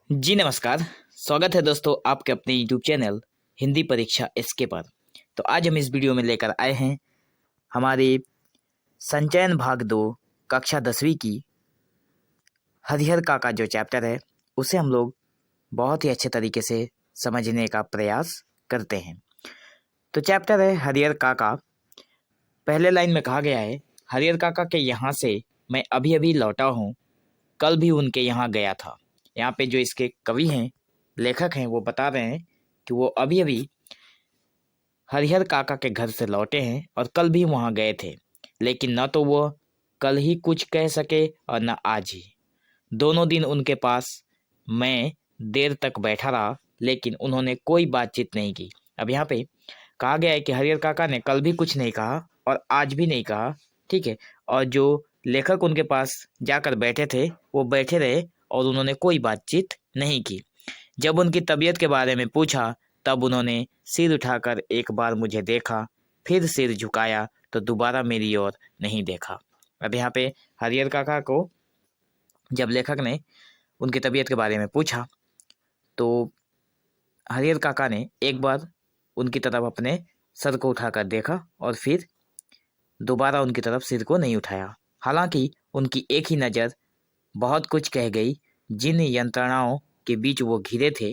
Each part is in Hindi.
जी नमस्कार। स्वागत है दोस्तों आपके अपने यूट्यूब चैनल हिंदी परीक्षा एसके पर। तो आज हम इस वीडियो में लेकर आए हैं हमारे संचयन भाग 2 कक्षा 10वीं की हरिहर काका जो चैप्टर है उसे हम लोग बहुत ही अच्छे तरीके से समझने का प्रयास करते हैं। तो चैप्टर है हरिहर काका। पहले लाइन में कहा गया है, हरिहर काका के यहाँ से मैं अभी अभी लौटा हूँ, कल भी उनके यहाँ गया था। यहाँ पे जो इसके कवि हैं, लेखक हैं, वो बता रहे हैं कि वो अभी अभी हरिहर काका के घर से लौटे हैं और कल भी वहां गए थे, लेकिन न तो वो कल ही कुछ कह सके और न आज ही। दोनों दिन उनके पास मैं देर तक बैठा रहा, लेकिन उन्होंने कोई बातचीत नहीं की। अब यहाँ पे कहा गया है कि हरिहर काका ने कल भी कुछ नहीं कहा और आज भी नहीं कहा, ठीक है। और जो लेखक उनके पास जाकर बैठे थे वो बैठे रहे और उन्होंने कोई बातचीत नहीं की। जब उनकी तबीयत के बारे में पूछा तब उन्होंने सिर उठाकर एक बार मुझे देखा, फिर सिर झुकाया तो दोबारा मेरी ओर नहीं देखा। अब यहाँ पे हरिहर काका को जब लेखक ने उनकी तबीयत के बारे में पूछा तो हरिहर काका ने एक बार उनकी तरफ अपने सर को उठाकर देखा और फिर दोबारा उनकी तरफ सिर को नहीं उठाया। हालांकि उनकी एक ही नज़र बहुत कुछ कह गई। जिन यंत्रणाओं के बीच वो घिरे थे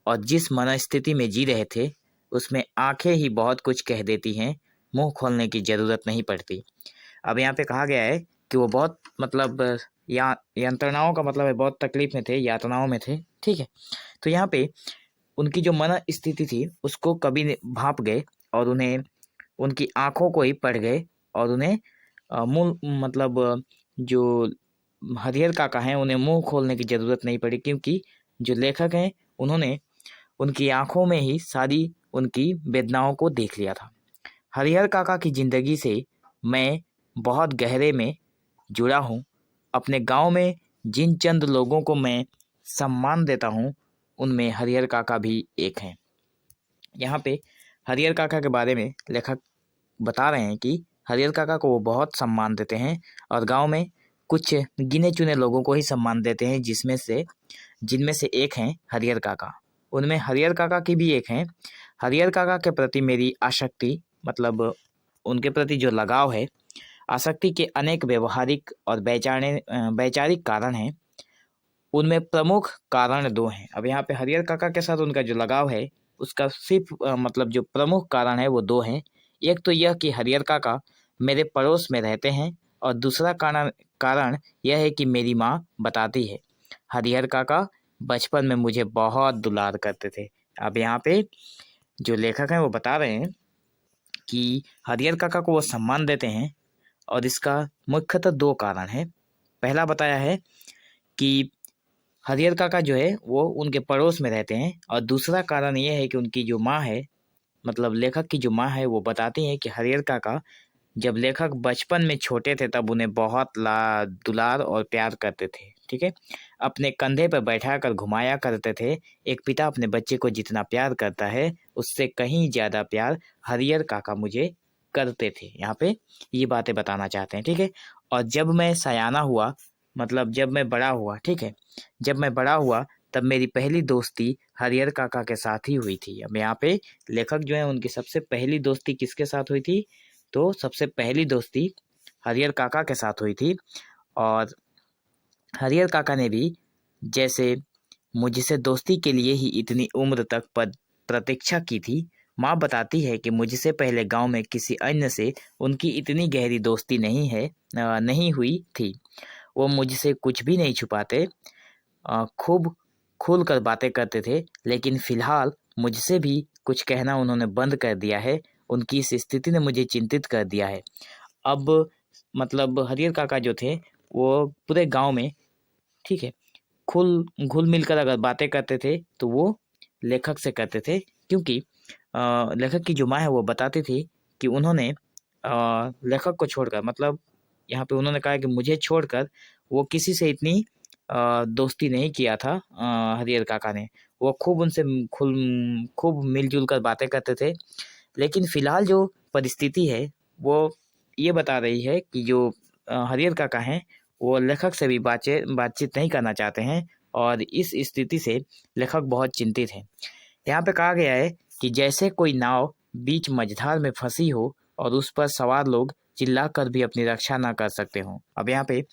और जिस मनस्थिति में जी रहे थे उसमें आंखें ही बहुत कुछ कह देती हैं, मुंह खोलने की जरूरत नहीं पड़ती। अब यहाँ पे कहा गया है कि वो बहुत या यंत्रणाओं का मतलब है बहुत तकलीफ में थे, यातनाओं में थे, ठीक है। तो यहाँ पे उनकी जो मन स्थिति थी उसको कभी भांप गए और उन्हें उनकी आंखों को ही पढ़ गए और उन्हें मूल जो हरिहर काका हैं उन्हें मुंह खोलने की जरूरत नहीं पड़ी, क्योंकि जो लेखक हैं उन्होंने उनकी आंखों में ही सारी उनकी वेदनाओं को देख लिया था। हरिहर काका की जिंदगी से मैं बहुत गहरे में जुड़ा हूँ। अपने गांव में जिन चंद लोगों को मैं सम्मान देता हूँ उनमें हरिहर काका भी एक हैं। यहाँ पे हरिहर काका के बारे में लेखक बता रहे हैं कि हरिहर काका को वो बहुत सम्मान देते हैं और गांव में कुछ गिने चुने लोगों को ही सम्मान देते हैं, जिनमें से एक हैं हरिहर काका। उनमें हरिहर काका की भी एक हैं। हरिहर काका के प्रति मेरी आसक्ति उनके प्रति जो लगाव है, आसक्ति के अनेक व्यवहारिक और वैचारिक कारण हैं। उनमें प्रमुख कारण 2 हैं। अब यहाँ पे हरिहर काका के साथ उनका जो लगाव है उसका सिर्फ जो प्रमुख कारण है वो 2 हैं। एक तो यह कि हरिहर काका मेरे पड़ोस में रहते हैं और दूसरा कारण यह है कि मेरी माँ बताती है हरिहर काका बचपन में मुझे बहुत दुलार करते थे। अब यहाँ पे जो लेखक हैं वो बता रहे हैं कि हरिहर काका को वो सम्मान देते हैं और इसका मुख्यतः 2 कारण है। पहला बताया है कि हरिहर काका जो है वो उनके पड़ोस में रहते हैं और दूसरा कारण ये है कि उनकी जो माँ है, लेखक की जो माँ है, वो बताती हैं कि हरिहर काका जब लेखक बचपन में छोटे थे तब उन्हें बहुत दुलार और प्यार करते थे, ठीक है। अपने कंधे पर बैठाकर घुमाया करते थे। एक पिता अपने बच्चे को जितना प्यार करता है उससे कहीं ज़्यादा प्यार हरिहर काका मुझे करते थे। यहाँ पे ये बातें बताना चाहते हैं, ठीक है। और जब मैं सयाना हुआ, जब मैं बड़ा हुआ, ठीक है, जब मैं बड़ा हुआ तब मेरी पहली दोस्ती हरिहर काका के साथ ही हुई थी। अब यहाँ पे लेखक जो है उनकी सबसे पहली दोस्ती किसके साथ हुई थी? तो सबसे पहली दोस्ती हरिहर काका के साथ हुई थी। और हरिहर काका ने भी जैसे मुझसे दोस्ती के लिए ही इतनी उम्र तक प्रतीक्षा की थी। माँ बताती है कि मुझसे पहले गांव में किसी अन्य से उनकी इतनी गहरी दोस्ती नहीं हुई थी। वो मुझसे कुछ भी नहीं छुपाते, खूब खुल कर बातें करते थे, लेकिन फिलहाल मुझसे भी कुछ कहना उन्होंने बंद कर दिया है। उनकी इस स्थिति ने मुझे चिंतित कर दिया है। अब हरिहर काका जो थे वो पूरे गांव में, ठीक है, घुल मिलकर अगर बातें करते थे तो वो लेखक से करते थे, क्योंकि लेखक की जो माँ है वो बताती थी कि उन्होंने लेखक को छोड़कर, यहाँ पे उन्होंने कहा कि मुझे छोड़कर वो किसी से इतनी दोस्ती नहीं किया था। हरिहर काका ने वो खूब मिलजुल कर बातें करते थे, लेकिन फिलहाल जो परिस्थिति है वो ये बता रही है कि जो हरिहर काका हैं वो लेखक से भी बातचीत नहीं करना चाहते हैं। और इस स्थिति से लेखक बहुत चिंतित है। यहाँ पे कहा गया है कि जैसे कोई नाव बीच मझधार में फंसी हो और उस पर सवार लोग चिल्लाकर भी अपनी रक्षा ना कर सकते हो। अब यहाँ पे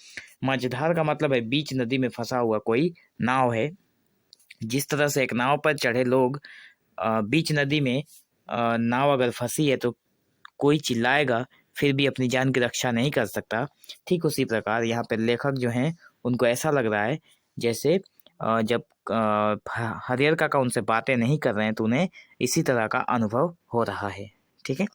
मझधार का मतलब है बीच नदी में फंसा हुआ कोई नाव है। जिस तरह से एक नाव पर चढ़े लोग बीच नदी में नाव अगर फंसी है तो कोई चिल्लाएगा फिर भी अपनी जान की रक्षा नहीं कर सकता, ठीक उसी प्रकार यहाँ पे लेखक जो हैं उनको ऐसा लग रहा है जैसे जब हरिहर काका उनसे बातें नहीं कर रहे हैं तो उन्हें इसी तरह का अनुभव हो रहा है। ठीक है,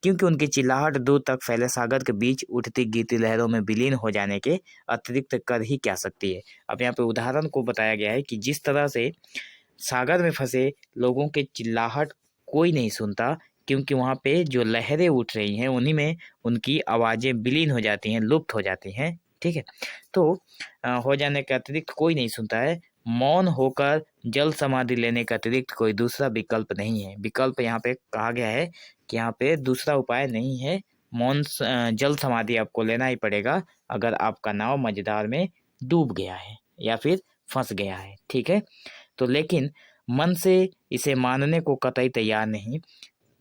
क्योंकि उनकी चिल्लाहट दूर तक फैले सागर के बीच उठती गिरती लहरों में विलीन हो जाने के अतिरिक्त कर ही क्या सकती है। अब यहाँ पे उदाहरण को बताया गया है कि जिस तरह से सागर में फंसे लोगों के चिल्लाहट कोई नहीं सुनता, क्योंकि वहाँ पे जो लहरें उठ रही हैं उन्हीं में उनकी आवाज़ें विलीन हो जाती हैं, लुप्त हो जाती हैं। ठीक है, तो हो जाने के अतिरिक्त कोई नहीं सुनता है। मौन होकर जल समाधि लेने के अतिरिक्त कोई दूसरा विकल्प नहीं है। विकल्प यहाँ पे कहा गया है कि यहाँ पे दूसरा उपाय नहीं है। मौन जल समाधि आपको लेना ही पड़ेगा अगर आपका नाव मझधार में डूब गया है या फिर फंस गया है। ठीक है, तो लेकिन मन से इसे मानने को कतई तैयार नहीं।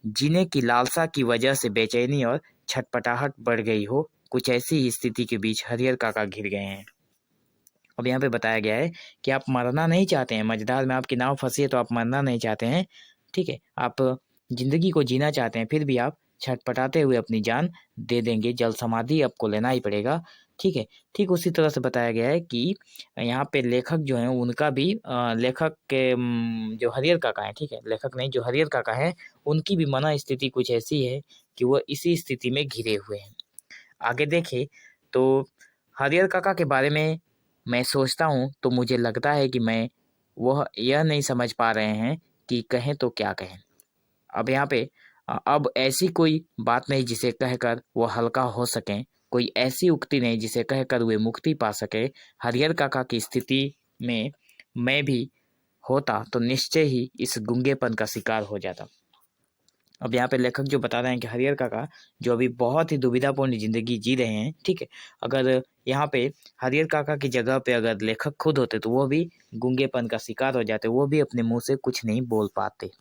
जीने की लालसा की वजह से बेचैनी और छटपटाहट बढ़ गई हो, कुछ ऐसी ही स्थिति के बीच हरिहर काका घिर गए हैं। अब यहाँ पे बताया गया है कि आप मरना नहीं चाहते हैं, मझधार में आपकी नाव फंसी है तो आप मरना नहीं चाहते हैं। ठीक है, आप जिंदगी को जीना चाहते हैं, फिर भी आप छटपटाते हुए अपनी जान दे देंगे, जल समाधि आपको लेना ही पड़ेगा। ठीक है, ठीक उसी तरह से बताया गया है कि यहाँ पे लेखक जो है उनका भी लेखक के जो हरिहर काका है, ठीक है, लेखक नहीं जो हरिहर काका है उनकी भी मना स्थिति कुछ ऐसी है कि वो इसी स्थिति में घिरे हुए हैं। आगे देखें तो हरिहर काका के बारे में मैं सोचता हूँ तो मुझे लगता है कि मैं वह यह नहीं समझ पा रहे हैं कि कहें तो क्या कहें। अब यहाँ पे अब ऐसी कोई बात नहीं जिसे कहकर वो हल्का हो सकें, कोई ऐसी उक्ति नहीं जिसे कहकर वे मुक्ति पा सके। हरिहर काका की स्थिति में मैं भी होता तो निश्चय ही इस गूंगेपन का शिकार हो जाता। अब यहाँ पे लेखक जो बता रहे हैं कि हरिहर काका जो अभी बहुत ही दुविधापूर्ण जिंदगी जी रहे हैं, ठीक है, अगर यहाँ पे हरिहर काका की जगह पे अगर लेखक खुद होते तो वो भी गूंगेपन का शिकार हो जाते, वो भी अपने मुंह से कुछ नहीं बोल पाते।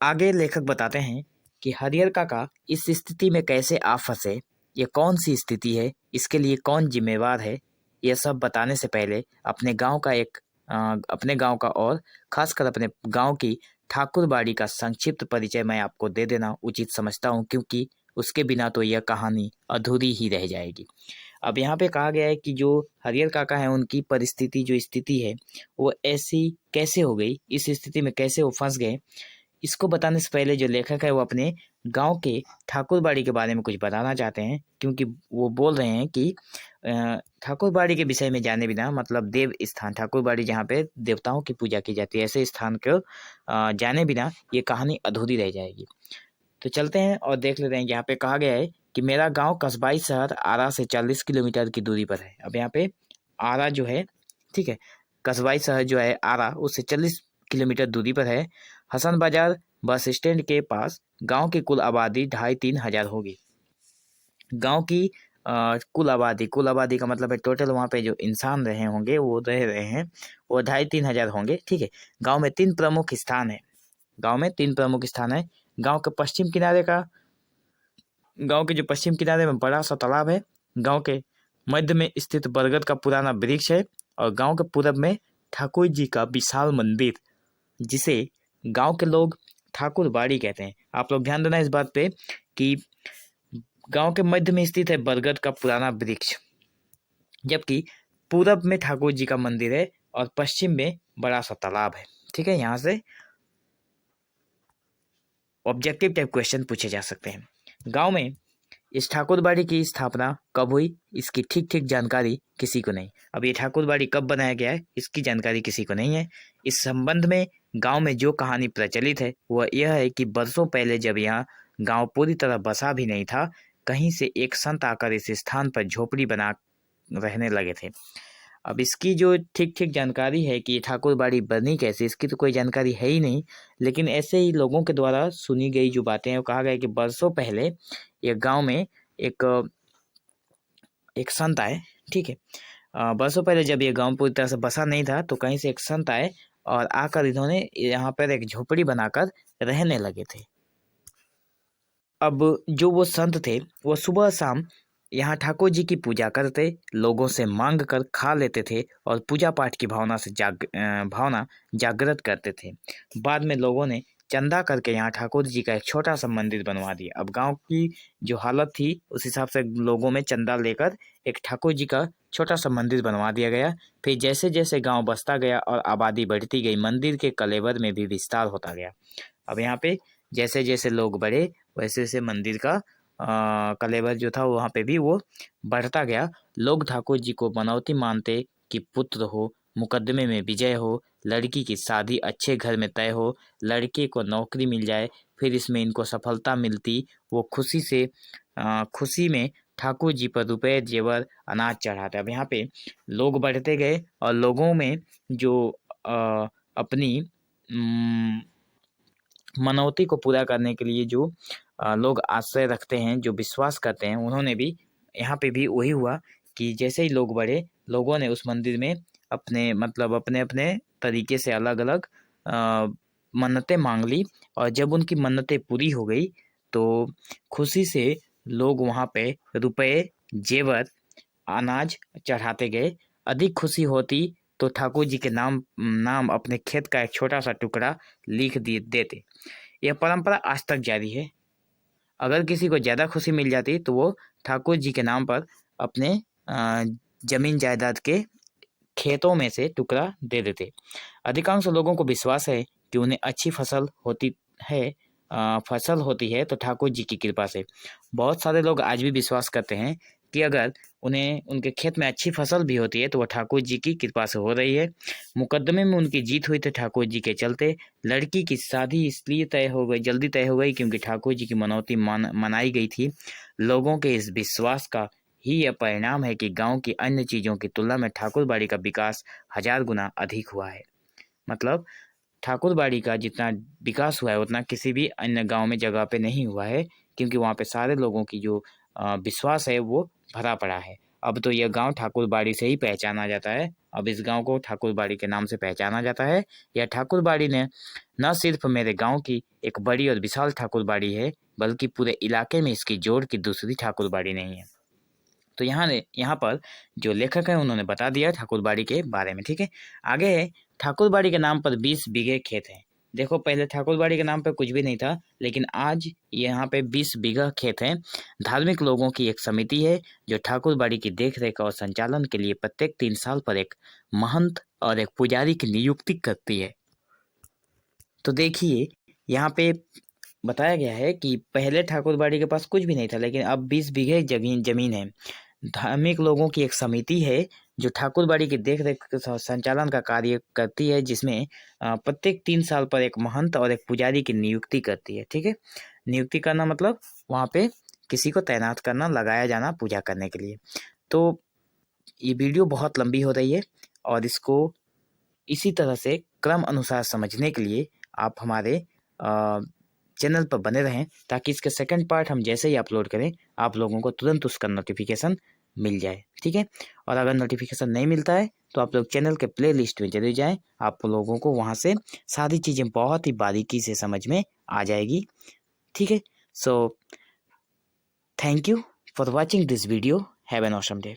आगे लेखक बताते हैं कि हरिहर काका इस स्थिति में कैसे आ फंसे, ये कौन सी स्थिति है, इसके लिए कौन जिम्मेवार है, यह सब बताने से पहले अपने गांव का और खासकर अपने गांव की ठाकुरबाड़ी का संक्षिप्त परिचय मैं आपको दे देना उचित समझता हूं, क्योंकि उसके बिना तो यह कहानी अधूरी ही रह जाएगी। अब यहाँ पे कहा गया है कि जो हरिहर काका है उनकी परिस्थिति जो स्थिति है वो ऐसी कैसे हो गई, इस स्थिति में कैसे वो फंस गए, इसको बताने से पहले जो लेखक है वो अपने गांव के ठाकुरबाड़ी के बारे में कुछ बताना चाहते हैं, क्योंकि वो बोल रहे हैं कि ठाकुरबाड़ी के विषय में जाने बिना, मतलब देव स्थान ठाकुरबाड़ी जहाँ पे देवताओं की पूजा की जाती है, ऐसे स्थान को जाने बिना ये कहानी अधूरी रह जाएगी। तो चलते हैं और देख लेते हैं। यहाँ पे कहा गया है कि मेरा गांव कस्बाई शहर आरा से 40 किलोमीटर की दूरी पर है। अब यहाँ पे आरा जो है, ठीक है, कस्बाई शहर जो है आरा उससे 40 किलोमीटर दूरी पर है। हसन बाजार बस स्टैंड के पास गांव की कुल आबादी 2,500-3 हजार होगी। गांव की कुल आबादी का मतलब है टोटल वहाँ पे जो इंसान रहे होंगे वो रह रहे हैं वो 2,500-3 हजार होंगे। ठीक है, गांव में 3 प्रमुख स्थान है। गांव के पश्चिम किनारे का गांव के जो पश्चिम किनारे में बड़ा सा तालाब है। गांव के मध्य में स्थित बरगद का पुराना वृक्ष है और गांव के पूरब में ठाकुर जी का विशाल मंदिर, जिसे गांव के लोग ठाकुर बाड़ी कहते हैं। आप लोग ध्यान देना इस बात पे कि गांव के मध्य में स्थित है बरगद का पुराना वृक्ष, जबकि पूरब में ठाकुर जी का मंदिर है और पश्चिम में बड़ा सा तालाब है। ठीक है, यहाँ से ऑब्जेक्टिव टाइप क्वेश्चन पूछे जा सकते हैं। गांव में इस ठाकुरबाड़ी की स्थापना कब हुई, इसकी ठीक ठीक जानकारी किसी को नहीं। अब ये ठाकुरबाड़ी कब बनाया गया है इसकी जानकारी किसी को नहीं है। इस संबंध में गांव में जो कहानी प्रचलित है वह यह है कि बरसों पहले जब यहाँ गांव पूरी तरह बसा भी नहीं था, कहीं से एक संत आकर इस स्थान पर झोपड़ी बना रहने लगे थे। अब इसकी जो ठीक ठीक जानकारी है कि ठाकुरबाड़ी बनी कैसे, इसकी तो कोई जानकारी है ही नहीं, लेकिन ऐसे ही लोगों के द्वारा सुनी गई जो बातें हैं वो कहा गया कि बरसों पहले ये गांव में एक संत आए। ठीक है, बरसों पहले जब ये गांव पूरी तरह से बसा नहीं था तो कहीं से एक संत आए और आकर इन्होंने यहाँ पर एक झोपड़ी बनाकर रहने लगे थे। अब जो वो संत थे वो सुबह शाम यहाँ ठाकुर जी की पूजा करते, लोगों से मांग कर खा लेते थे और पूजा पाठ की भावना जागृत करते थे। बाद में लोगों ने चंदा करके यहाँ ठाकुर जी का एक छोटा सा मंदिर बनवा दिया। अब गांव की जो हालत थी उस हिसाब से लोगों में चंदा लेकर एक ठाकुर जी का छोटा सा मंदिर बनवा दिया गया। फिर जैसे जैसे गांव बसता गया और आबादी बढ़ती गई, मंदिर के कलेवर में भी विस्तार होता गया। अब यहाँ पे जैसे जैसे लोग बढ़े वैसे वैसे मंदिर का कलेवर जो था वहाँ पे भी वो बढ़ता गया। लोग ठाकुर जी को मनौती मानते कि पुत्र हो, मुकदमे में विजय हो, लड़की की शादी अच्छे घर में तय हो, लड़के को नौकरी मिल जाए, फिर इसमें इनको सफलता मिलती। वो खुशी में ठाकुर जी पर रुपए, जेवर, अनाज चढ़ाते। अब यहाँ पे लोग बढ़ते गए और लोगों में जो अपनी मनौती को पूरा करने के लिए जो लोग आश्रय रखते हैं, जो विश्वास करते हैं, उन्होंने भी यहाँ पे भी वही हुआ कि जैसे ही लोग बढ़े, लोगों ने उस मंदिर में अपने अपने तरीके से अलग अलग मन्नतें मांग ली। और जब उनकी मन्नतें पूरी हो गई तो खुशी से लोग वहाँ पे रुपए, जेवर, अनाज चढ़ाते गए। अधिक खुशी होती तो ठाकुर जी के नाम अपने खेत का एक छोटा सा टुकड़ा लिख देते। यह परंपरा आज तक जारी है। अगर किसी को ज़्यादा खुशी मिल जाती तो वो ठाकुर जी के नाम पर अपने जमीन जायदाद के खेतों में से टुकड़ा दे देते। अधिकांश लोगों को विश्वास है कि उन्हें अच्छी फसल होती है तो ठाकुर जी की कृपा से। बहुत सारे लोग आज भी विश्वास करते हैं कि अगर उन्हें उनके खेत में अच्छी फसल भी होती है तो वह ठाकुर जी की कृपा से हो रही है। मुकदमे में उनकी जीत हुई तो ठाकुर जी के चलते। लड़की की शादी इसलिए जल्दी तय हो गई क्योंकि ठाकुर जी की मनौती मनाई गई थी। लोगों के इस विश्वास का ही यह परिणाम है कि गांव की अन्य चीज़ों की तुलना में ठाकुरबाड़ी का विकास 1000 गुना अधिक हुआ है। मतलब ठाकुरबाड़ी का जितना विकास हुआ है उतना किसी भी अन्य गांव में जगह पे नहीं हुआ है, क्योंकि वहाँ पे सारे लोगों की जो विश्वास है वो भरा पड़ा है। अब तो यह गांव ठाकुरबाड़ी से ही पहचाना जाता है। अब इस गांव को ठाकुरबाड़ी के नाम से पहचाना जाता है। यह ठाकुरबाड़ी ने न सिर्फ मेरे गांव की एक बड़ी और विशाल ठाकुरबाड़ी है, बल्कि पूरे इलाके में इसकी जोड़ की दूसरी ठाकुरबाड़ी नहीं है। तो यहाँ पर जो लेखक है उन्होंने बता दिया ठाकुरबाड़ी के बारे में। ठीक है, आगे है ठाकुरबाड़ी के नाम पर 20 बीघे खेत हैं। देखो, पहले ठाकुरबाड़ी के नाम पर कुछ भी नहीं था, लेकिन आज यहाँ पे 20 बीघा खेत हैं। धार्मिक लोगों की एक समिति है जो ठाकुरबाड़ी की देखरेख और संचालन के लिए प्रत्येक 3 साल पर एक महंत और एक पुजारी की नियुक्ति करती है। तो देखिए, यहाँ पे बताया गया है कि पहले ठाकुरबाड़ी के पास कुछ भी नहीं था, लेकिन अब 20 बीघे जमीन है। धार्मिक लोगों की एक समिति है जो ठाकुरबाड़ी की देखरेख संचालन का कार्य करती है, जिसमें प्रत्येक 3 साल पर एक महंत और एक पुजारी की नियुक्ति करती है। ठीक है, नियुक्ति करना मतलब वहाँ पे किसी को तैनात करना, लगाया जाना पूजा करने के लिए। तो ये वीडियो बहुत लंबी हो रही है और इसको इसी तरह से क्रम अनुसार समझने के लिए आप हमारे चैनल पर बने रहें, ताकि इसके सेकंड पार्ट हम जैसे ही अपलोड करें आप लोगों को तुरंत उसका नोटिफिकेशन मिल जाए। ठीक है, और अगर नोटिफिकेशन नहीं मिलता है तो आप लोग चैनल के प्ले लिस्ट में जरूर जाएं। आप लोगों को वहाँ से सारी चीज़ें बहुत ही बारीकी से समझ में आ जाएगी। ठीक है, so thank you for watching this video. Have an awesome day.